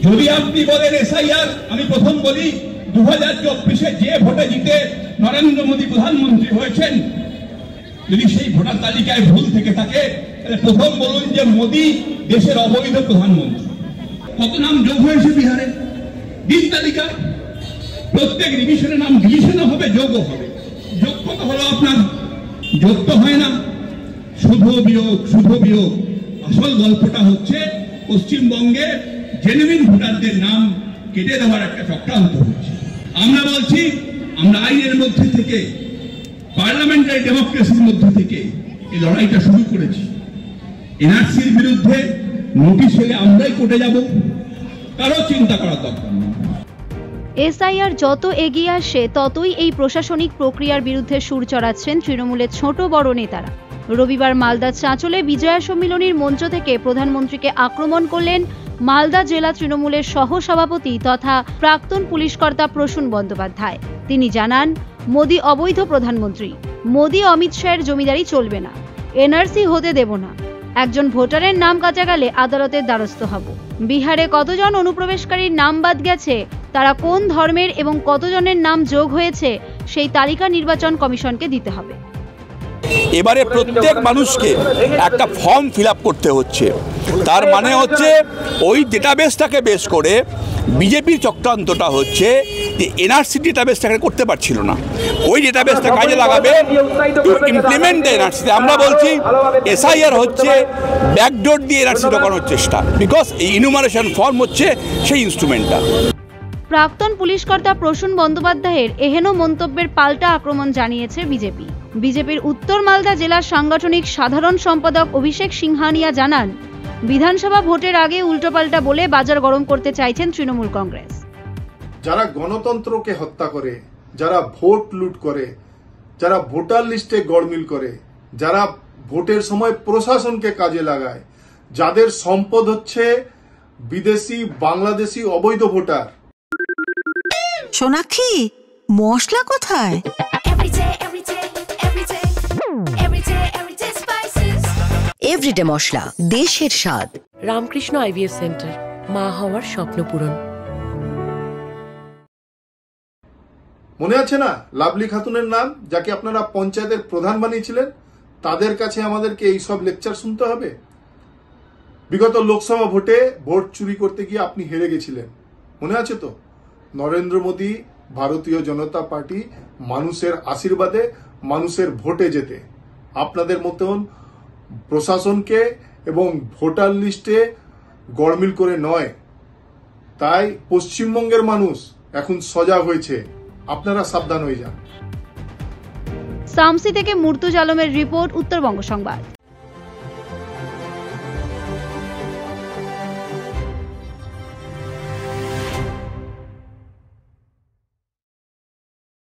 যদি আপনি বলেন এসআইআর, আমি প্রথম বলি 2024-এ যে ভোটে জিতে নরেন্দ্র মোদী প্রধানমন্ত্রী হয়েছেন, যদি সেই ভোটার তালিকায় ভুল থেকে থাকে, প্রথম বলুন যে মোদী দেশের অবৈধ প্রধানমন্ত্রী। কত নাম যোগ হয়েছে বিহারে? দিন তালিকা, প্রত্যেক ডিভিশনের নাম ডিভিশনও হবে, যোগও হবে। যোগ কত হলো আপনার? যোগ তো হয় না, শুভ বিয়োগ, শুভ বিয়োগ। আসল গল্পটা হচ্ছে পশ্চিমবঙ্গে জেনুইন ভোটারদের নাম কেটে দেওয়ার একটা চক্রান্ত হচ্ছে। আমরা বলছি, আমরা আইনের মধ্যে থেকে, পার্লামেন্টারি ডেমোক্রেসির মধ্যে থেকে এই লড়াইটা শুরু করেছি। এনআরসির বিরুদ্ধে নোটিশ হলে আমরাই কোর্টে যাব, কারো চিন্তা করার দরকার নেই। এসআইআর যত এগিয়ে আসে ততই এই প্রশাসনিক প্রক্রিয়ার বিরুদ্ধে সুর চড়াচ্ছেন তৃণমূলের ছোট বড় নেতারা। রবিবার মালদার চাঁচলে বিজয়া সম্মিলনীর মঞ্চ থেকে প্রধানমন্ত্রীকে আক্রমণ করলেন মালদা জেলা তৃণমূলের সহসভাপতি তথা প্রাক্তন পুলিশকর্তা প্রসূন বন্দ্যোপাধ্যায়। তিনি জানান, মোদী অবৈধ প্রধানমন্ত্রী, মোদী অমিত শাহের জমিদারি চলবে না, এনআরসি হতে দেব না, একজন ভোটারের নাম কাটা গেলে আদালতের দ্বারস্থ হব। বিহারে কতজন অনুপ্রবেশকারীর নাম বাদ গেছে, তারা কোন ধর্মের এবং কতজনের নাম যোগ হয়েছে, সেই তালিকা নির্বাচন কমিশনকে দিতে হবে। এবারে প্রত্যেক মানুষকে একটা ফর্ম ফিল আপ করতে হচ্ছে। তার মানে হচ্ছে ওই ডেটাবেসটাকে বেস করে বিজেপির চক্রান্তটা হচ্ছে যে এনআরসি ডেটাবেসটাকে করতে পারছিল না, ওই ডেটাবেসটা কাজে লাগাবে টু ইমপ্লিমেন্ট দ্য এনআরসি। আমরা বলছি এসআইআর হচ্ছে ব্যাকডোর দিয়ে এনআরসি ঢোকানোর চেষ্টা, বিকজ এই ইনুমারেশন ফর্ম হচ্ছে সেই ইনস্ট্রুমেন্টটা। প্রাক্তন পুলিশকর্তা প্রসূন বন্দ্যোপাধ্যায়ের এহেন মন্তব্যের পাল্টা আক্রমণ জানিয়েছে বিজেপি। বিজেপির উত্তর মালদা জেলার সাংগঠনিক সাধারণ সম্পাদক অভিষেক সিংহানিয়া জানান, বিধানসভা ভোটের আগে উল্টোপাল্টা বলে বাজার গরম করতে চাইছেন তৃণমূল কংগ্রেস। যারা গণতন্ত্রকে হত্যা করে, যারা ভোট লুট করে, যারা ভোটার লিস্টে গড়মিল করে, যারা ভোটের সময় প্রশাসনকে কাজে লাগায়, যাদের সম্পদ হচ্ছে বিদেশি বাংলাদেশি অবৈধ ভোটার। সোনাক্ষী, মশলা কোথায়? এভরিডে মশলা, দেশের স্বাদ। রামকৃষ্ণ আইভিএফ সেন্টার, মা হওয়ার স্বপ্ন পূরণ। মনে আছে না লাভলি খাতুনের নাম, যাকে আপনারা পঞ্চায়েতের প্রধান বানিয়েছিলেন? তাদের কাছে আমাদেরকে এই সব লেকচার শুনতে হবে? বিগত লোকসভা ভোটে ভোট চুরি করতে গিয়ে আপনি হেরে গেছিলেন, মনে আছে তো? নরেন্দ্র মোদী, ভারতীয় জনতা পার্টি মানুষের আশীর্বাদে, মানুষের ভোটে যেতে আপনাদের মতন প্রশাসনকে এবং ভোটার লিস্টে গড়মিল করে নয়। তাই পশ্চিমবঙ্গের মানুষ এখন সজাগ হয়েছে, আপনারা সাবধান হয়ে যান। সামসি থেকে মুর্তুজ আলমের রিপোর্ট, উত্তরবঙ্গ সংবাদ।